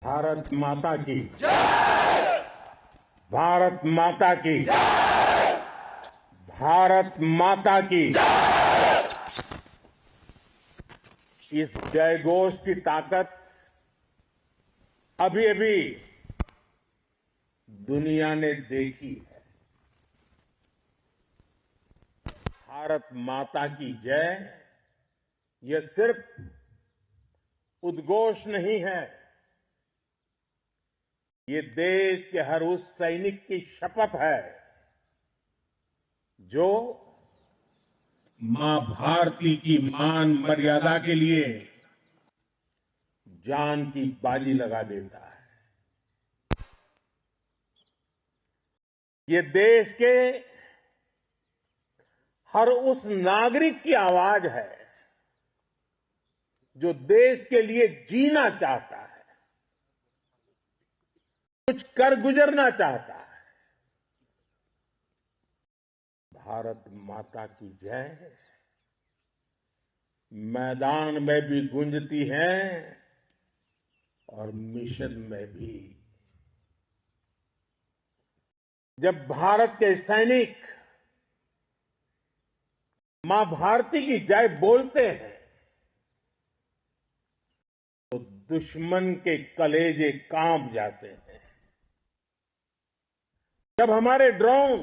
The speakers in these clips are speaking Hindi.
भारत माता की भारत माता की भारत माता की इस जयघोष की ताकत अभी अभी दुनिया ने देखी है। भारत माता की जय यह सिर्फ उद्घोष नहीं है, ये देश के हर उस सैनिक की शपथ है जो मां भारती की मान मर्यादा के लिए जान की बाजी लगा देता है। ये देश के हर उस नागरिक की आवाज है जो देश के लिए जीना चाहता है, कुछ कर गुजरना चाहता है। भारत माता की जय मैदान में भी गूंजती है और मिशन में भी। जब भारत के सैनिक मां भारती की जय बोलते हैं तो दुश्मन के कलेजे कांप जाते हैं। जब हमारे ड्रोन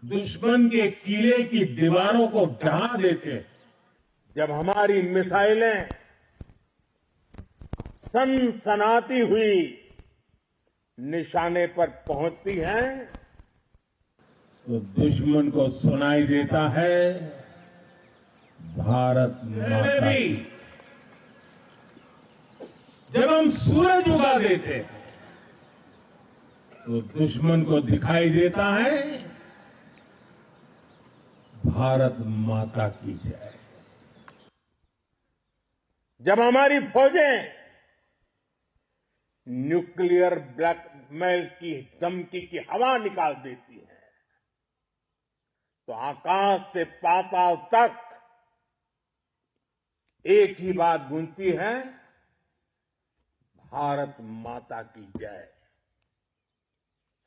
दुश्मन के किले की दीवारों को ढहा देते हैं, जब हमारी मिसाइलें सनसनाती हुई निशाने पर पहुंचती हैं तो दुश्मन को सुनाई देता है भारत माता की। जब हम सूरज उगा देते हैं तो दुश्मन को दिखाई देता है भारत माता की जय। जब हमारी फौजें न्यूक्लियर ब्लैकमेल की धमकी की हवा निकाल देती है तो आकाश से पाताल तक एक ही बात गूंजती है, भारत माता की जय।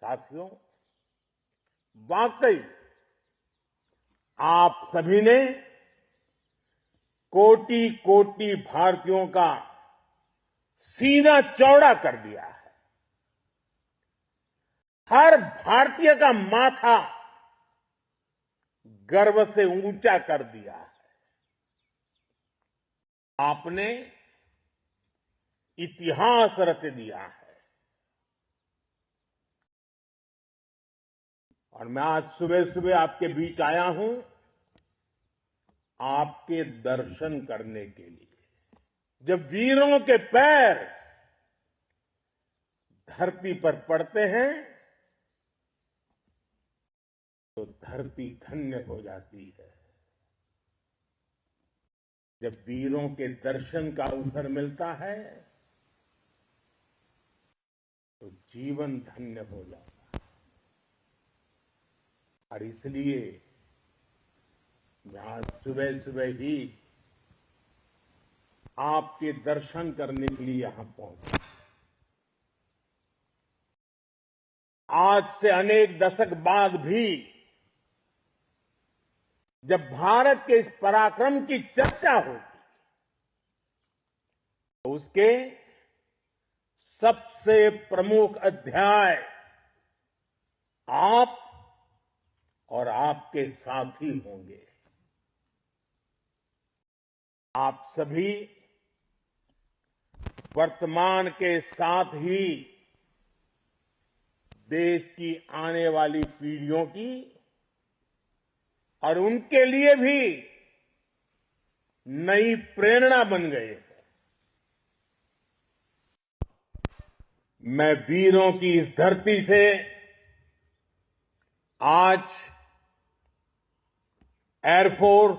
साथियों, वाकई आप सभी ने कोटि कोटि भारतीयों का सीना चौड़ा कर दिया है। हर भारतीय का माथा गर्व से ऊंचा कर दिया है। आपने इतिहास रच दिया है। और मैं आज सुबह सुबह आपके बीच आया हूं आपके दर्शन करने के लिए। जब वीरों के पैर धरती पर पड़ते हैं तो धरती धन्य हो जाती है। जब वीरों के दर्शन का अवसर मिलता है तो जीवन धन्य हो जाता है। और इसलिए मैं आज सुबह सुबह ही आपके दर्शन करने के लिए यहां पहुंचा। आज से अनेक दशक बाद भी जब भारत के इस पराक्रम की चर्चा होगी तो उसके सबसे प्रमुख अध्याय आप और आपके साथी होंगे। आप सभी वर्तमान के साथ ही देश की आने वाली पीढ़ियों की और उनके लिए भी नई प्रेरणा बन गए हैं। मैं वीरों की इस धरती से आज एयरफोर्स,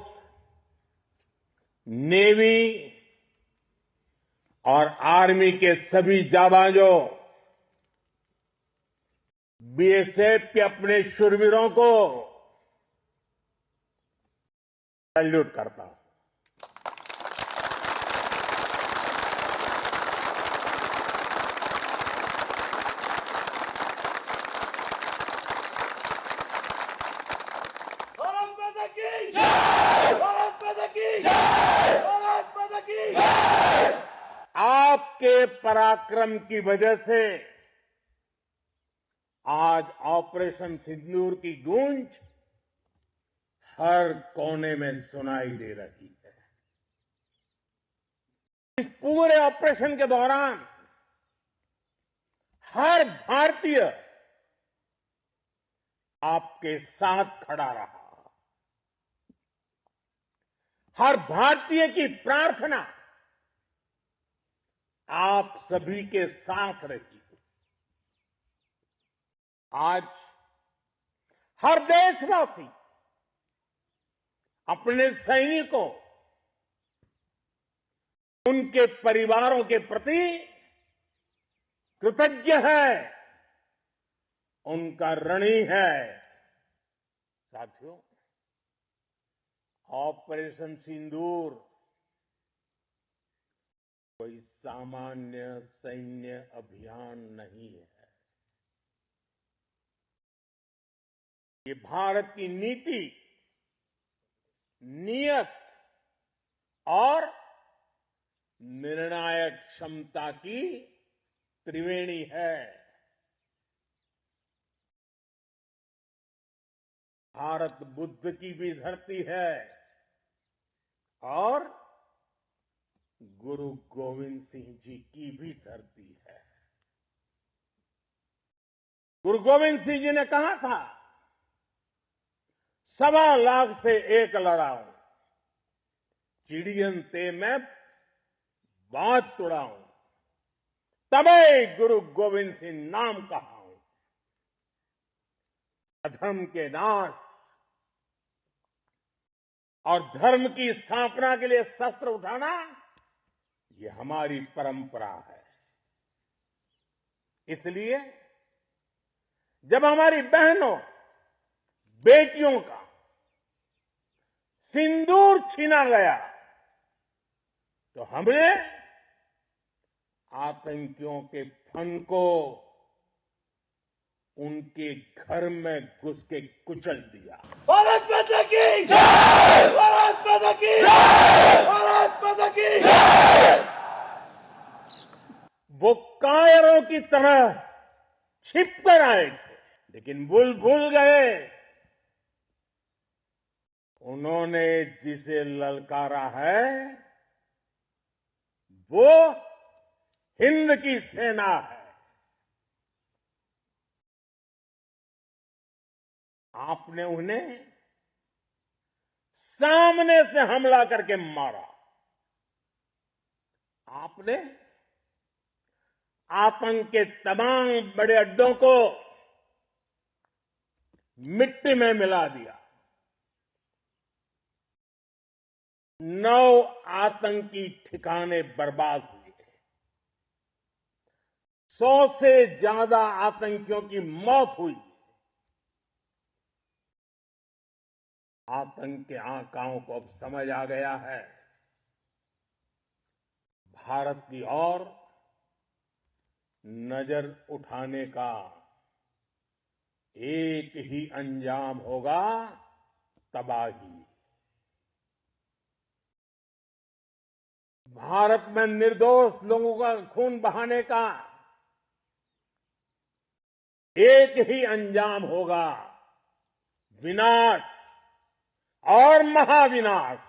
नेवी और आर्मी के सभी जाबाजों, बीएसएफ के अपने शूरवीरों को सैल्यूट करता हूं। आपके पराक्रम की वजह से आज ऑपरेशन सिंदूर की गूंज हर कोने में सुनाई दे रही है। इस पूरे ऑपरेशन के दौरान हर भारतीय आपके साथ खड़ा रहा। हर भारतीय की प्रार्थना आप सभी के साथ रही। आज हर देशवासी अपने सैनिकों, उनके परिवारों के प्रति कृतज्ञ है, उनका ऋणी है। साथियों, ऑपरेशन सिंदूर कोई सामान्य सैन्य अभियान नहीं है। ये भारत की नीति, नियत और निर्णायक क्षमता की त्रिवेणी है। भारत बुद्ध की भी धरती है और गुरु गोविंद सिंह जी की भी धरती है। गुरु गोविंद सिंह जी ने कहा था, 1.25 लाख से एक लड़ाऊं, चिड़ियन ते मैं बात तुड़ाऊं, तबे गुरु गोविंद सिंह नाम कहाऊं। अधर्म के नाश और धर्म की स्थापना के लिए शस्त्र उठाना, ये हमारी परंपरा है। इसलिए जब हमारी बहनों, बेटियों का सिंदूर छीना गया, तो हमने आतंकियों के फन को उनके घर में घुस के कुचल दिया। भारत माता की जय! भारत माता की जय! भारत माता की जय! वो कायरों की तरह छिप कर आए थे, लेकिन भूल गए उन्होंने जिसे ललकारा है वो हिंद की सेना है। आपने उन्हें सामने से हमला करके मारा। आपने आतंक के तमाम बड़े अड्डों को मिट्टी में मिला दिया। 9 आतंकी ठिकाने बर्बाद हुए। 100 से ज्यादा आतंकियों की मौत हुई। आतंक के आकाओं को अब समझ आ गया है, भारत की ओर नजर उठाने का एक ही अंजाम होगा, तबाही। भारत में निर्दोष लोगों का खून बहाने का एक ही अंजाम होगा, विनाश और महाविनाश।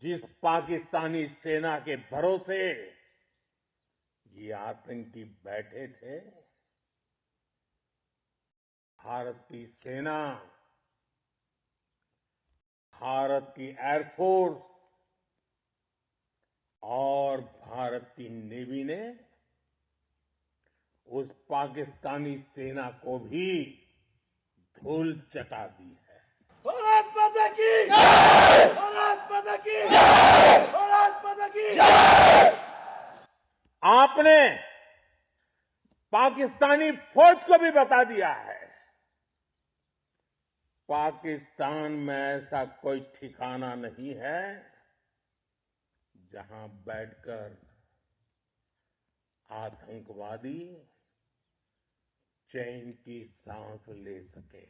जिस पाकिस्तानी सेना के भरोसे ये आतंकी बैठे थे, भारत की सेना, भारत की एयरफोर्स और भारत की नेवी ने उस पाकिस्तानी सेना को भी धूल चटा दी है। भारत माता की जय! भारत माता की जय! भारत माता की जय! आपने पाकिस्तानी फौज को भी बता दिया है, पाकिस्तान में ऐसा कोई ठिकाना नहीं है जहां बैठकर आतंकवादी चैन की सांस ले सके।